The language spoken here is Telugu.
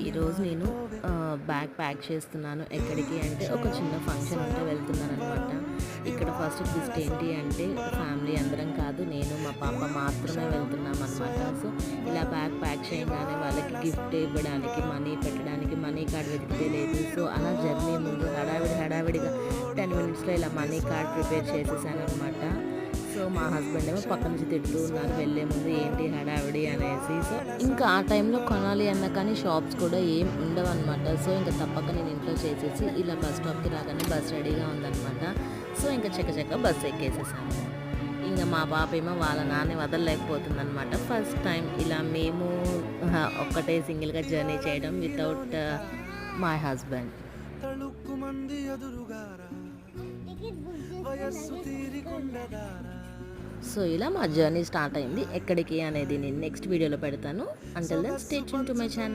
ఈరోజు నేను బ్యాగ్ ప్యాక్ చేస్తున్నాను. ఎక్కడికి అంటే ఒక చిన్న ఫంక్షన్ ఉంటే వెళ్తున్నాను అనమాట. ఇక్కడ ఫస్ట్ ట్విస్ట్ ఏంటి అంటే ఫ్యామిలీ అందరం కాదు, నేను మా పాప మాత్రమే వెళ్తున్నాం అనమాట. సో ఇలా బ్యాగ్ ప్యాక్ చేయగానే వాళ్ళకి గిఫ్ట్ ఇవ్వడానికి మనీ పెట్టడానికి మనీ కార్డ్ వెతికితే లేదు. సో అలా జర్నీ ముందు హడావిడిగా 10 మినిట్స్లో ఇలా మనీ కార్డ్ ప్రిపేర్ చేసేసాను అనమాట. సో మా హస్బెండ్ ఏమో పక్క నుంచి తిడుతూ ఉన్నారు వెళ్ళే ముందు ఏంటి హడావిడి అనేసి. సో ఇంకా ఆ టైంలో కొనాలి అన్న కానీ షాప్స్ కూడా ఏం ఉండవు అనమాట. సో ఇంకా తప్పక నేను ఇంట్లో చేసేసి ఇలా బస్ స్టాప్కి రాగానే బస్ రెడీగా ఉందనమాట. సో ఇంకా చక్క బస్ ఎక్కేసేసాను. ఇంకా మా పాప ఏమో వాళ్ళ నాన్న వదలలేకపోతుంది అనమాట. ఫస్ట్ టైం ఇలా మేము ఒక్కటే సింగిల్గా జర్నీ చేయడం వితౌట్ మై హస్బెండ్. సో ఇలా మా జర్నీ స్టార్ట్ అయింది. ఎక్కడికి అనేది నేను నెక్స్ట్ వీడియోలో పెడతాను. Until then stay tuned to my channel.